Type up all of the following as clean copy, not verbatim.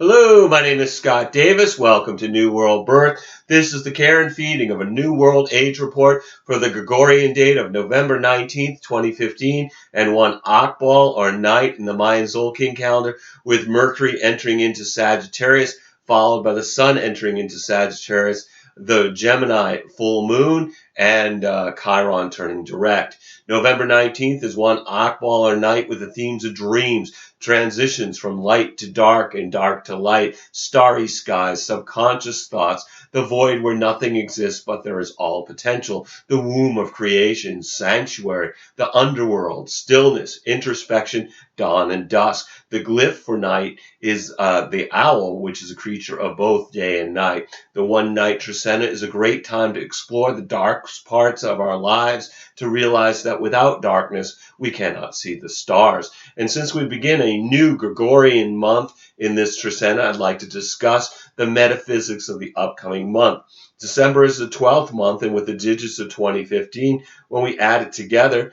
Hello, my name is Scott Davis. Welcome to New World Birth. This is the care and feeding of a New World Age report for the Gregorian date of November 19th, 2015, and one Akbal or night in the Mayan Zolkin calendar, with Mercury entering into Sagittarius, followed by the Sun entering into Sagittarius, the Gemini Full Moon, and Chiron turning direct. November 19th is one Akbal or night with the themes of dreams, transitions from light to dark and dark to light, starry skies, subconscious thoughts, the void where nothing exists but there is all potential, the womb of creation, sanctuary, the underworld, stillness, introspection, dawn and dusk. The glyph for night is the owl, which is a creature of both day and night. The one night Trecena is a great time to explore the dark parts of our lives, to realize that without darkness we cannot see the stars. And since we begin a new Gregorian month in this Trecena, I'd like to discuss the metaphysics of the upcoming month. December is the 12th month, and with the digits of 2015, when we add it together,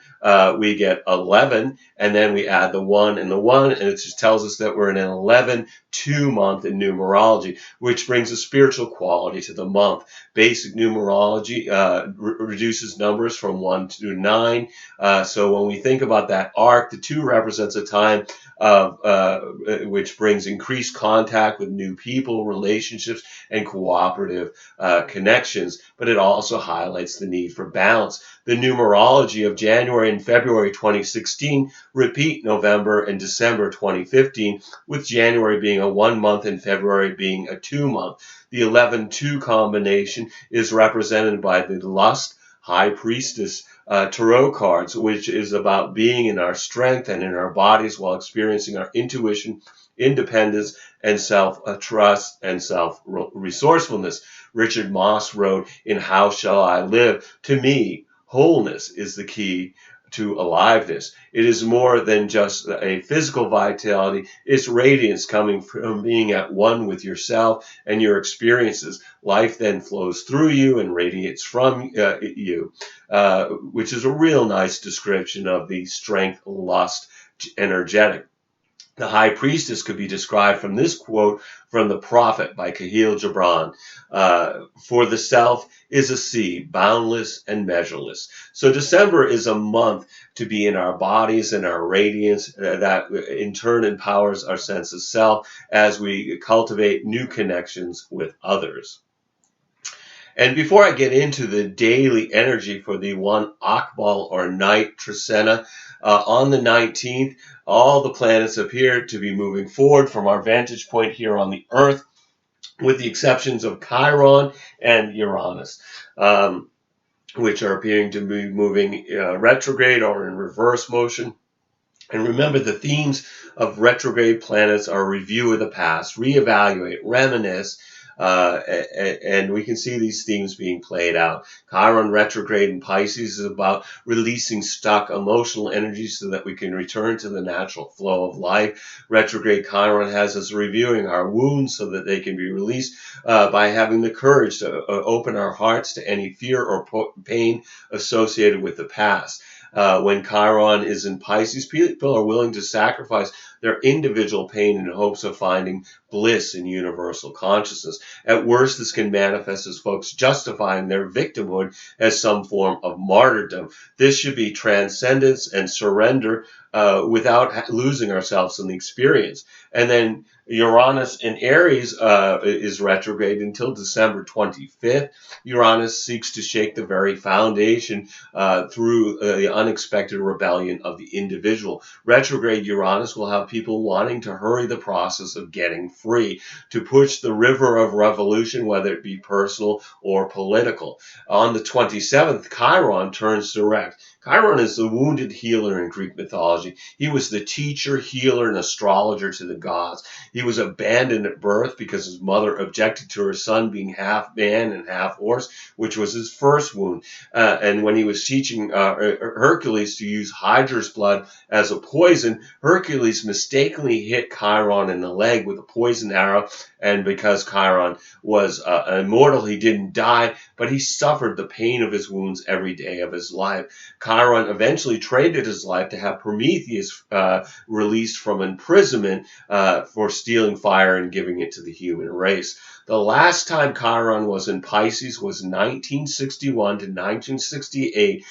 we get 11, and then we add the 1 and the 1, and it just tells us that we're in an 11-2 month in numerology, which brings a spiritual quality to the month. Basic numerology reduces numbers from 1 to 9, so when we think about that arc, the 2 represents a time which brings increased contact with new people, relationships, and cooperative connections, but it also highlights the need for balance. The numerology of January and February 2016 repeat November and December 2015, with January being a 1 month and February being a 2 month. The 11-2 combination is represented by the Lust High Priestess tarot cards, which is about being in our strength and in our bodies while experiencing our intuition, independence, and self-trust and self-resourcefulness. Richard Moss wrote in How Shall I Live, "To me, wholeness is the key to aliveness. It is more than just a physical vitality. It's radiance coming from being at one with yourself and your experiences. Life then flows through you and radiates from you," which is a real nice description of the strength, lust, energetic. The High Priestess could be described from this quote from The Prophet by Khalil Gibran. "For the self is a sea, boundless and measureless." So December is a month to be in our bodies and our radiance that in turn empowers our sense of self as we cultivate new connections with others. And before I get into the daily energy for the one Akbal or night Trecena, on the 19th, all the planets appear to be moving forward from our vantage point here on the Earth, with the exceptions of Chiron and Uranus, which are appearing to be moving retrograde or in reverse motion. And remember, the themes of retrograde planets are review of the past, reevaluate, reminisce, and we can see these themes being played out. Chiron retrograde in Pisces is about releasing stuck emotional energy so that we can return to the natural flow of life. Retrograde Chiron has us reviewing our wounds so that they can be released by having the courage to open our hearts to any fear or pain associated with the past. When Chiron is in Pisces, people are willing to sacrifice their individual pain in hopes of finding bliss in universal consciousness. At worst, this can manifest as folks justifying their victimhood as some form of martyrdom. This should be transcendence and surrender without losing ourselves in the experience. And then Uranus in Aries is retrograde until December 25th. Uranus seeks to shake the very foundation through the unexpected rebellion of the individual. Retrograde Uranus will have people wanting to hurry the process of getting free, to push the river of revolution, whether it be personal or political. On the 27th, Chiron turns direct. Chiron is the wounded healer in Greek mythology. He was the teacher, healer, and astrologer to the gods. He was abandoned at birth because his mother objected to her son being half man and half horse, which was his first wound. And when he was teaching Hercules to use Hydra's blood as a poison, Hercules mistakenly hit Chiron in the leg with a poison arrow, and because Chiron was immortal, he didn't die, but he suffered the pain of his wounds every day of his life. Chiron eventually traded his life to have Prometheus released from imprisonment for stealing fire and giving it to the human race. The last time Chiron was in Pisces was 1961 to 1968,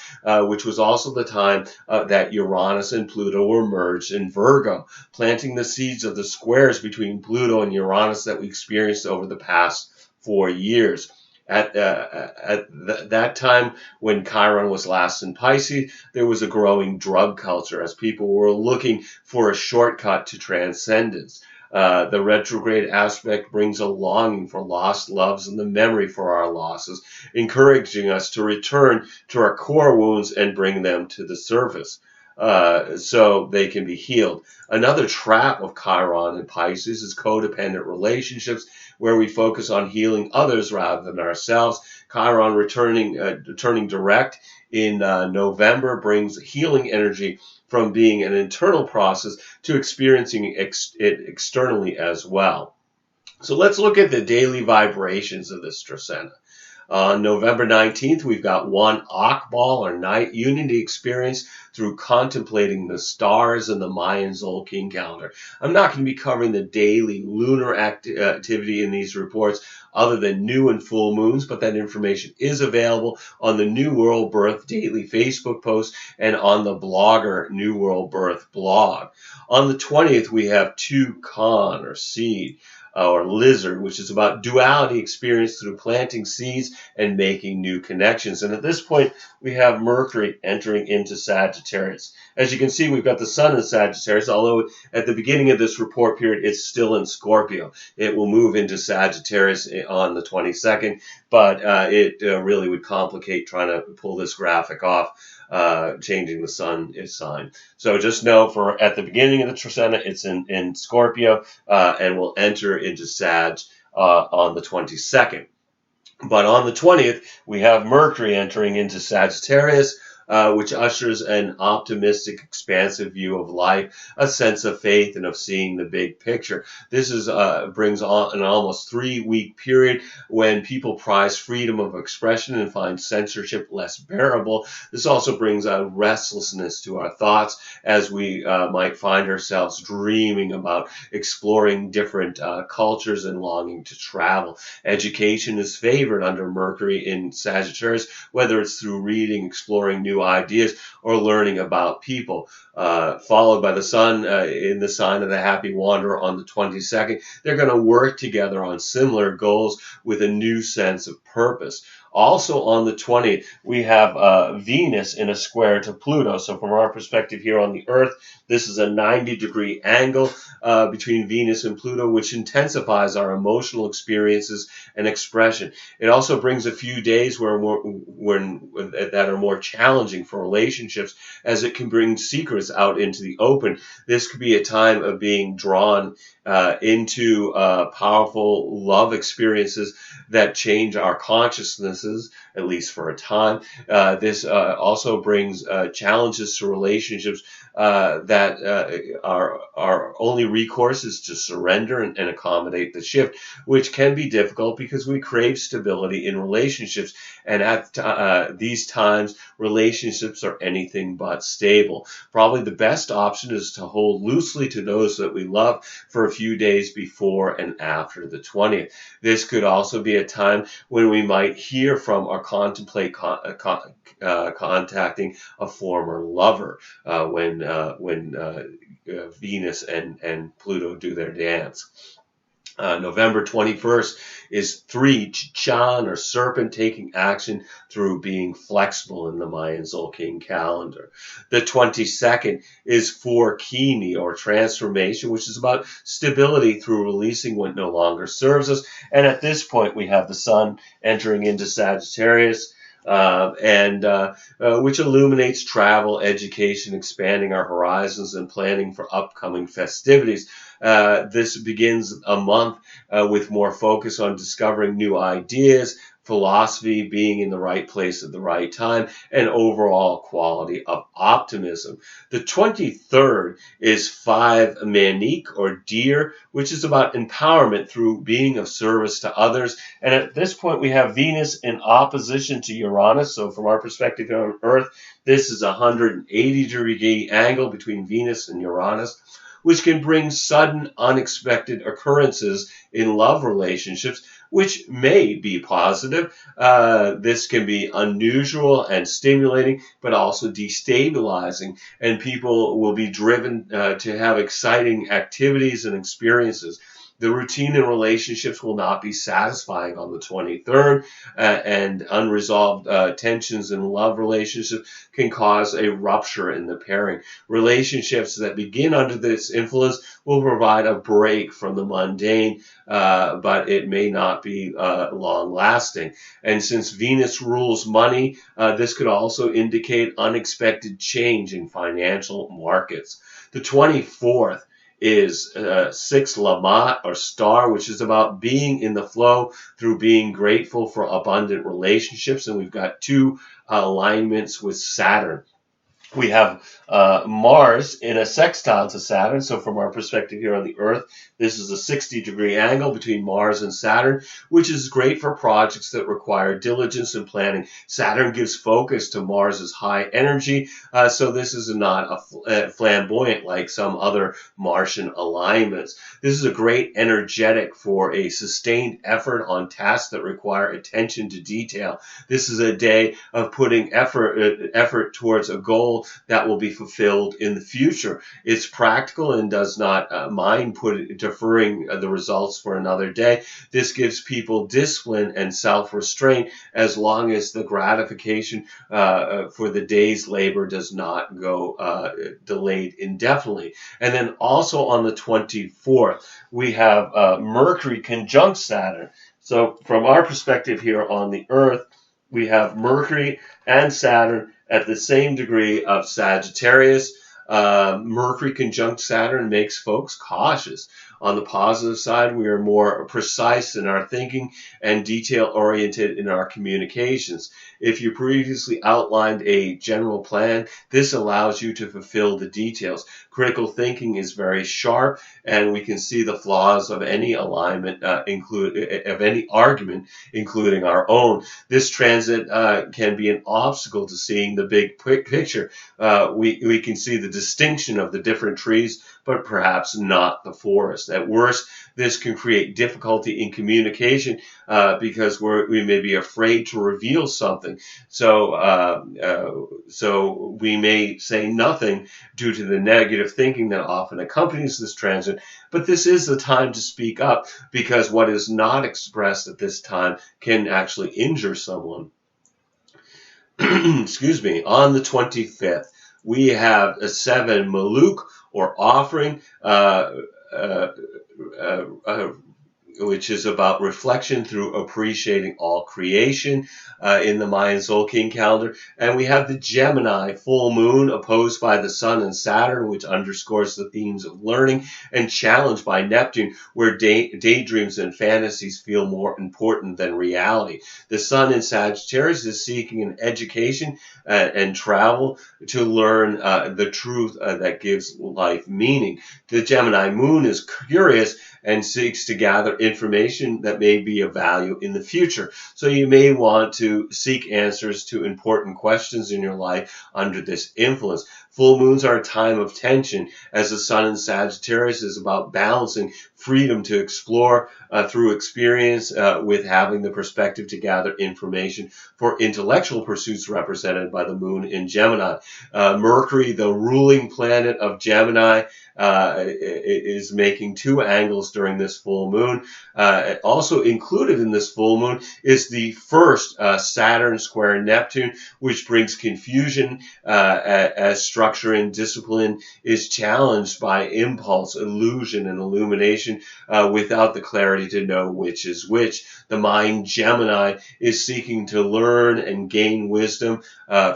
which was also the time that Uranus and Pluto were merged in Virgo, planting the seeds of the squares between Pluto and Uranus that we experienced over the past 4 years. At that time, when Chiron was last in Pisces, there was a growing drug culture as people were looking for a shortcut to transcendence. The retrograde aspect brings a longing for lost loves and the memory for our losses, encouraging us to return to our core wounds and bring them to the surface. So they can be healed. Another trap of Chiron and Pisces is codependent relationships, where we focus on healing others rather than ourselves. Chiron turning direct in November brings healing energy from being an internal process to experiencing it externally as well. So let's look at the daily vibrations of this Trecena. On November 19th, we've got one Akbal, or night unity experience, through contemplating the stars and the Mayan Zolkin calendar. I'm not going to be covering the daily lunar activity in these reports other than new and full moons, but that information is available on the New World Birth daily Facebook post and on the blogger New World Birth blog. On the 20th, we have Toucan, or seed, or lizard, which is about duality experienced through planting seeds and making new connections. And at this point, we have Mercury entering into Sagittarius. As you can see, we've got the Sun in Sagittarius, although at the beginning of this report period, it's still in Scorpio. It will move into Sagittarius on the 22nd, but it really would complicate trying to pull this graphic off. Changing the sun is sign. So just know for at the beginning of the Trecena, it's in Scorpio and will enter into Sag on the 22nd. But on the 20th, we have Mercury entering into Sagittarius, which ushers an optimistic, expansive view of life, a sense of faith, and of seeing the big picture. This brings on an almost 3-week period when people prize freedom of expression and find censorship less bearable. This also brings a restlessness to our thoughts as we might find ourselves dreaming about exploring different cultures and longing to travel. Education is favored under Mercury in Sagittarius, whether it's through reading, exploring new ideas, or learning about people. Followed by the Sun in the sign of the Happy Wanderer on the 22nd. They're going to work together on similar goals with a new sense of purpose. Also on the 20th, we have Venus in a square to Pluto. So from our perspective here on the Earth, this is a 90-degree angle between Venus and Pluto, which intensifies our emotional experiences and expression. It also brings a few days that are more challenging for relationships, as it can bring secrets out into the open. This could be a time of being drawn into powerful love experiences that change our consciousnesses, at least for a time. This also brings challenges to relationships that our only recourse is to surrender and accommodate the shift, which can be difficult because we crave stability in relationships. And at these times, relationships are anything but stable. Probably the best option is to hold loosely to those that we love for a few days before and after the 20th. This could also be a time when we might hear from or contemplate contacting a former lover when Venus and Pluto do their dance. November 21st is 3, Chiron, or serpent, taking action through being flexible in the Mayan Zolkin calendar. The 22nd is 4, Kimi, or transformation, which is about stability through releasing what no longer serves us. And at this point, we have the Sun entering into Sagittarius, which illuminates travel, education, expanding our horizons, and planning for upcoming festivities. This begins a month with more focus on discovering new ideas, philosophy, being in the right place at the right time, and overall quality of optimism. The 23rd is 5 Manique or deer, which is about empowerment through being of service to others. And at this point, we have Venus in opposition to Uranus. So from our perspective here on Earth, this is a 180-degree angle between Venus and Uranus, which can bring sudden, unexpected occurrences in love relationships, which may be positive. This can be unusual and stimulating, but also destabilizing, and people will be driven to have exciting activities and experiences. The routine in relationships will not be satisfying on the 23rd, and unresolved tensions in love relationships can cause a rupture in the pairing. Relationships that begin under this influence will provide a break from the mundane, but it may not be long-lasting. And since Venus rules money, this could also indicate unexpected change in financial markets. The 24th is 6 Lamont or star, which is about being in the flow through being grateful for abundant relationships. And we've got 2 alignments with Saturn. We have Mars in a sextile to Saturn. So from our perspective here on the Earth, this is a 60-degree angle between Mars and Saturn, which is great for projects that require diligence and planning. Saturn gives focus to Mars's high energy, so this is not a flamboyant like some other Martian alignments. This is a great energetic for a sustained effort on tasks that require attention to detail. This is a day of putting effort towards a goal that will be fulfilled in the future. It's practical and does not mind deferring the results for another day. This gives people discipline and self-restraint as long as the gratification for the day's labor does not go delayed indefinitely. And then also on the 24th, we have Mercury conjunct Saturn. So from our perspective here on the Earth, we have Mercury and Saturn at the same degree of Sagittarius. Mercury conjunct Saturn makes folks cautious. On the positive side, we are more precise in our thinking and detail-oriented in our communications. If you previously outlined a general plan, this allows you to fulfill the details. Critical thinking is very sharp, and we can see the flaws of any alignment, of any argument, including our own. This transit can be an obstacle to seeing the big picture. We can see the distinction of the different trees, but perhaps not the forest. At worst, this can create difficulty in communication because we may be afraid to reveal something. So we may say nothing due to the negative thinking that often accompanies this transit. But this is the time to speak up, because what is not expressed at this time can actually injure someone. Excuse me. On the 25th, we have a 7 Maluk or offering, which is about reflection through appreciating all creation in the Mayan Tzolk'in calendar. And we have the Gemini full moon opposed by the Sun and Saturn, which underscores the themes of learning, and challenged by Neptune, where daydreams and fantasies feel more important than reality. The Sun in Sagittarius is seeking an education and travel to learn the truth that gives life meaning. The Gemini moon is curious and seeks to gather information that may be of value in the future. So you may want to seek answers to important questions in your life under this influence. Full moons are a time of tension, as the Sun in Sagittarius is about balancing freedom to explore through experience with having the perspective to gather information for intellectual pursuits represented by the moon in Gemini. Mercury, the ruling planet of Gemini, is making 2 angles during this full moon. Also included in this full moon is the first Saturn Square Neptune, which brings confusion as structure and discipline is challenged by impulse, illusion, and illumination without the clarity to know which is which. The mind Gemini is seeking to learn and gain wisdom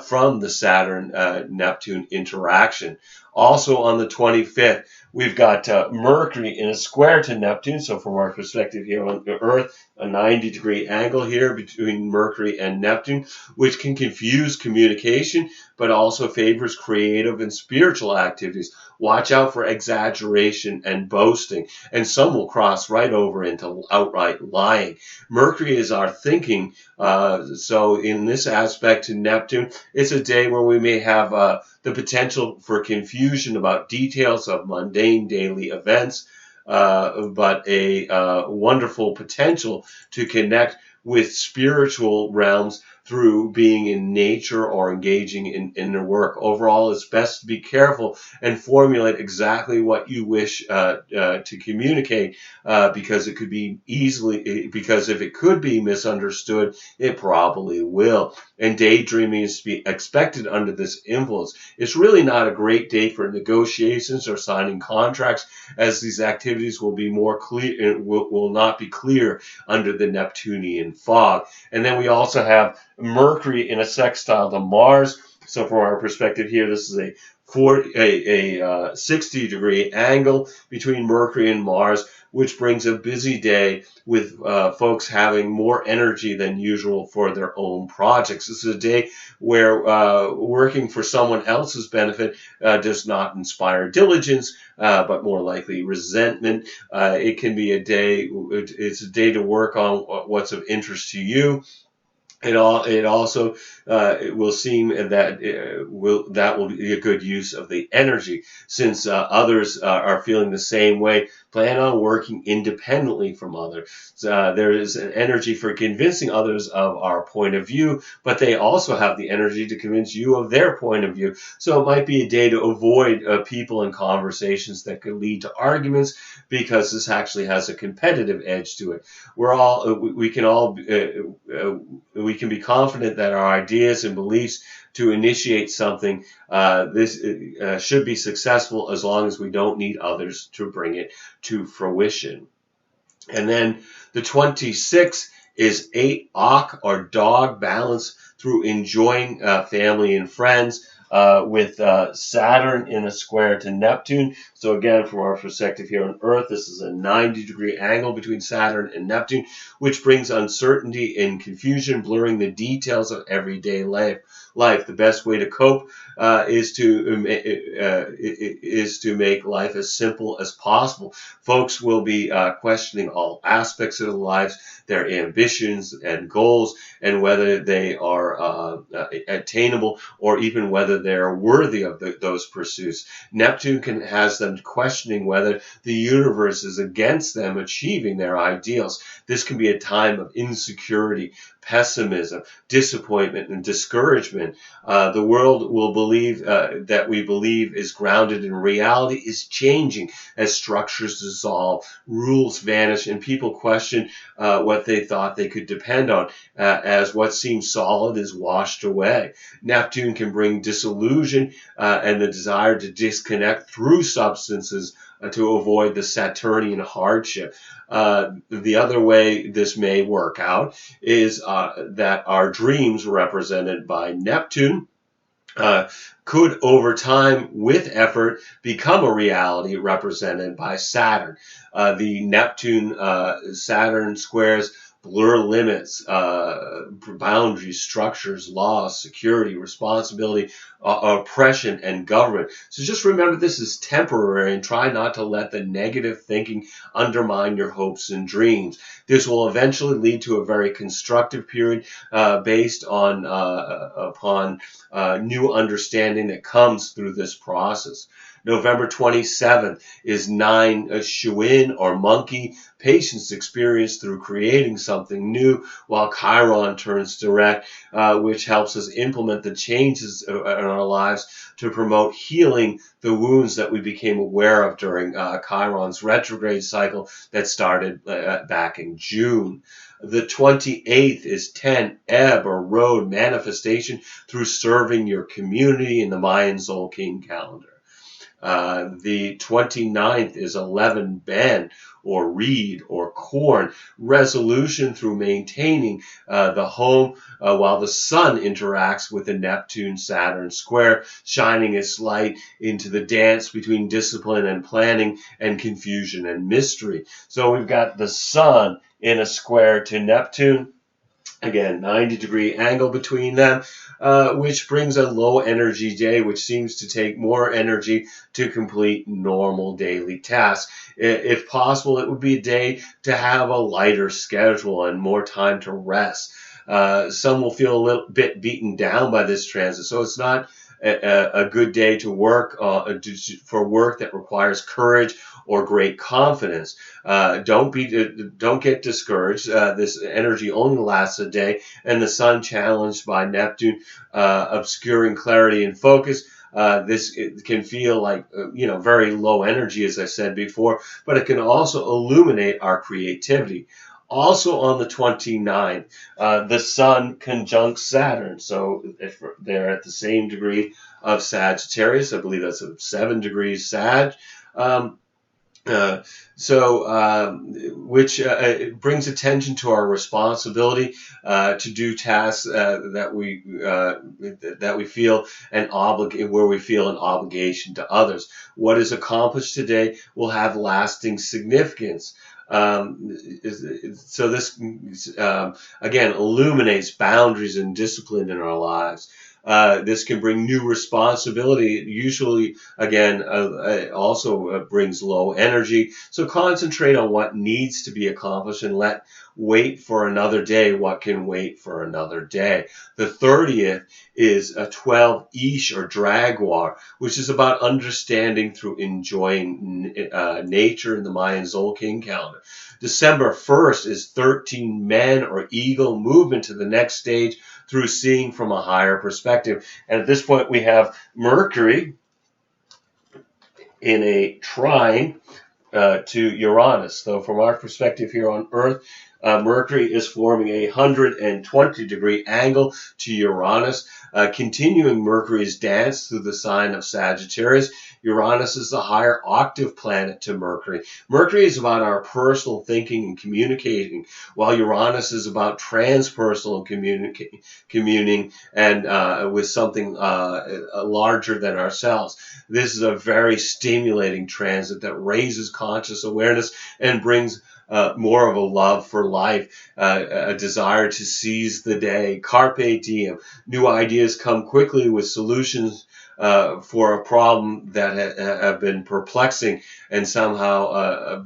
from the Saturn-Neptune interaction. Also on the 25th, We've got Mercury in a square to Neptune. So from our perspective here on the Earth, a 90-degree angle here between Mercury and Neptune, which can confuse communication, but also favors creative and spiritual activities. Watch out for exaggeration and boasting, and some will cross right over into outright lying. Mercury is our thinking. So in this aspect to Neptune, it's a day where we may have the potential for confusion about details of mundane daily events, but a wonderful potential to connect with spiritual realms through being in nature or engaging in their work. Overall, it's best to be careful and formulate exactly what you wish to communicate, because it could be because if it could be misunderstood, it probably will. And daydreaming is to be expected under this influence. It's really not a great day for negotiations or signing contracts, as these activities will be more clear, will not be clear under the Neptunian fog. And then we also have Mercury in a sextile to Mars. So from our perspective here, this is a 60-degree angle between Mercury and Mars, which brings a busy day with folks having more energy than usual for their own projects. This is a day where working for someone else's benefit does not inspire diligence, but more likely resentment. It can be a day, it's a day to work on what's of interest to you. It also it will seem that that will be a good use of the energy, since others are feeling the same way. Plan on working independently from others. There is an energy for convincing others of our point of view, but they also have the energy to convince you of their point of view. So it might be a day to avoid people and conversations that could lead to arguments, because this actually has a competitive edge to it. We can be confident that our ideas and beliefs to initiate something, this should be successful, as long as we don't need others to bring it to fruition. And then the 26th is 8 awk or dog balance through enjoying family and friends, with Saturn in a square to Neptune. So again, from our perspective here on Earth, this is a 90-degree angle between Saturn and Neptune, which brings uncertainty and confusion, blurring the details of everyday life. The best way to cope is to make life as simple as possible. Folks will be questioning all aspects of their lives, their ambitions and goals, and whether they are attainable, or even whether they're worthy of those pursuits. Neptune has them questioning whether the universe is against them achieving their ideals. This can be a time of insecurity, pessimism, disappointment, and discouragement. The world will believe that we believe is grounded in reality is changing as structures dissolve, rules vanish, and people question what they thought they could depend on, as what seems solid is washed away. Neptune can bring disillusion and the desire to disconnect through substances to avoid the Saturnian hardship. The other way this may work out is that our dreams, represented by Neptune, could over time, with effort, become a reality, represented by Saturn. The Neptune-Saturn squares blur limits, boundaries, structures, laws, security, responsibility, oppression, and government. So just remember, this is temporary, and try not to let the negative thinking undermine your hopes and dreams. This will eventually lead to a very constructive period based on upon new understanding that comes through this process. November 27th is 9 Shuin or monkey, patience experienced through creating something new, while Chiron turns direct, which helps us implement the changes in our lives to promote healing the wounds that we became aware of during Chiron's retrograde cycle that started back in June. The 28th is 10 Ebb or road, manifestation through serving your community in the Mayan Soul King calendar. The 29th is 11 Ben, or reed, or corn, resolution through maintaining the home, while the sun interacts with the Neptune Saturn square, shining its light into the dance between discipline and planning, and confusion and mystery. So we've got the sun in a square to Neptune. Again, 90-degree angle between them, which brings a low energy day, which seems to take more energy to complete normal daily tasks. If possible, it would be a day to have a lighter schedule and more time to rest. Some will feel a little bit beaten down by this transit, so it's not a good day to work for work that requires courage or great confidence. Don't get discouraged. This energy only lasts a day, and the sun challenged by Neptune, obscuring clarity and focus. It can feel like very low energy, as I said before, but it can also illuminate our creativity. Also on the 29th, the sun conjuncts Saturn. So if they're at the same degree of Sagittarius, I believe that's 7 degrees Sag. Which brings attention to our responsibility to do tasks that we feel where we feel an obligation to others. What is accomplished today will have lasting significance. So this again illuminates boundaries and discipline in our lives. This can bring new responsibility. Usually, again, also brings low energy. So concentrate on what needs to be accomplished and wait for another day what can wait for another day. The 30th is a 12 Ish, or Jaguar, which is about understanding through enjoying nature in the Mayan Zolkin calendar. December 1st is 13 Men, or Eagle, movement to the next stage through seeing from a higher perspective. And at this point we have Mercury in a trine to Uranus. So from our perspective here on Earth, Mercury is forming a 120-degree angle to Uranus, continuing Mercury's dance through the sign of Sagittarius. Uranus is the higher octave planet to Mercury. Mercury is about our personal thinking and communicating, while Uranus is about transpersonal communing and with something larger than ourselves. This is a very stimulating transit that raises conscious awareness and brings more of a love for life, a desire to seize the day. Carpe diem. New ideas come quickly with solutions for a problem that have been perplexing, and somehow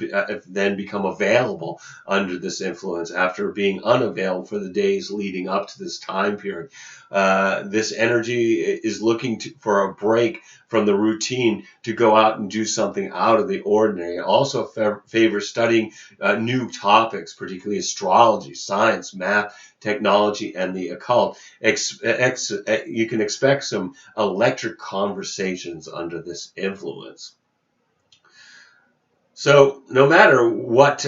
then become available under this influence after being unavailable for the days leading up to this time period. This energy is looking for a break from the routine to go out and do something out of the ordinary. It also favors studying new topics, particularly astrology, science, math, technology, and the occult. You can expect some electric conversations under this influence. So no matter what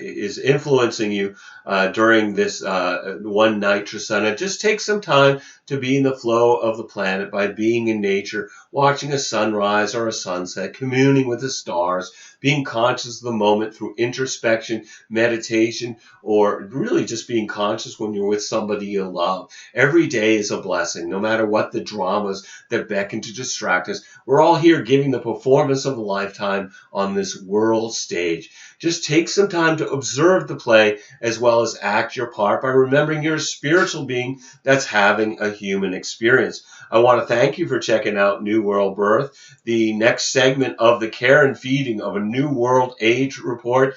is influencing you during this one night Trisana, just take some time to be in the flow of the planet by being in nature, watching a sunrise or a sunset, communing with the stars, being conscious of the moment through introspection, meditation, or really just being conscious when you're with somebody you love. Every day is a blessing, no matter what the dramas that beckon to distract us. We're all here giving the performance of a lifetime on this world stage. Just take some time to observe the play as well as act your part by remembering you're a spiritual being that's having a human experience. I want to thank you for checking out New World Birth. The next segment of the care and feeding of a New World Age report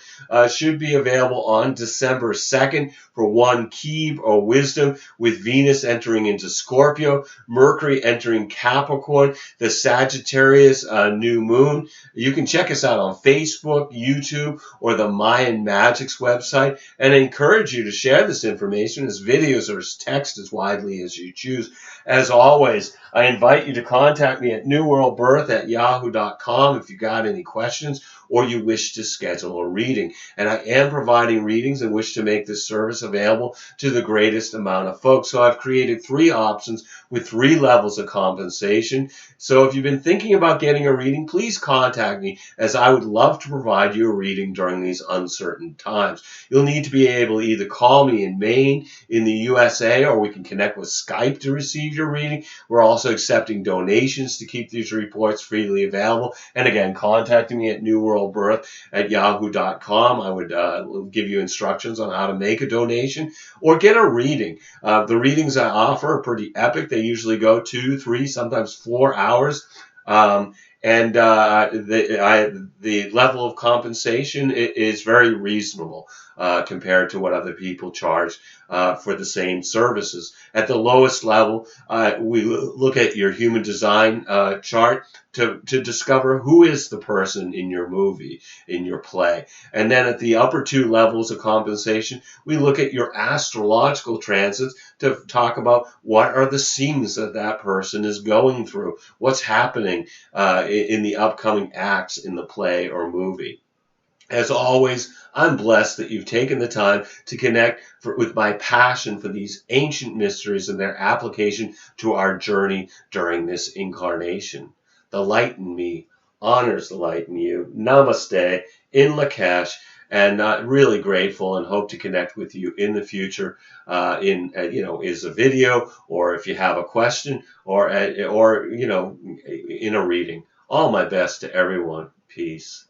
should be available on December 2nd for one Keeb, or wisdom, with Venus entering into Scorpio, Mercury entering Capricorn, the Sagittarius new moon. You can check us out on Facebook, YouTube, or the Mayan Magics website, and I encourage you to share this information as videos or as text as widely as you choose. As always, I invite you to contact me at newworldbirth@yahoo.com if you got any questions, or you wish to schedule a reading. And I am providing readings and wish to make this service available to the greatest amount of folks. So I've created 3 options with 3 levels of compensation. So if you've been thinking about getting a reading, please contact me, as I would love to provide you a reading during these uncertain times. You'll need to be able to either call me in Maine, in the USA, or we can connect with Skype to receive your reading. We're also accepting donations to keep these reports freely available. And again, contacting me at newworldbirth@yahoo.com. I would give you instructions on how to make a donation or get a reading. The readings I offer are pretty epic. They usually go 2, 3, sometimes 4 hours. The level of compensation is very reasonable compared to what other people charge for the same services. At the lowest level, we look at your human design chart to discover who is the person in your movie, in your play. And then at the upper 2 levels of compensation, we look at your astrological transits to talk about what are the scenes that that person is going through, what's happening in the upcoming acts in the play or movie. As always, I'm blessed that you've taken the time to connect with my passion for these ancient mysteries and their application to our journey during this incarnation. The light in me honors the light in you. Namaste, in Lakesh, and really grateful and hope to connect with you in the future is a video, or if you have a question, or in a reading. All my best to everyone. Peace.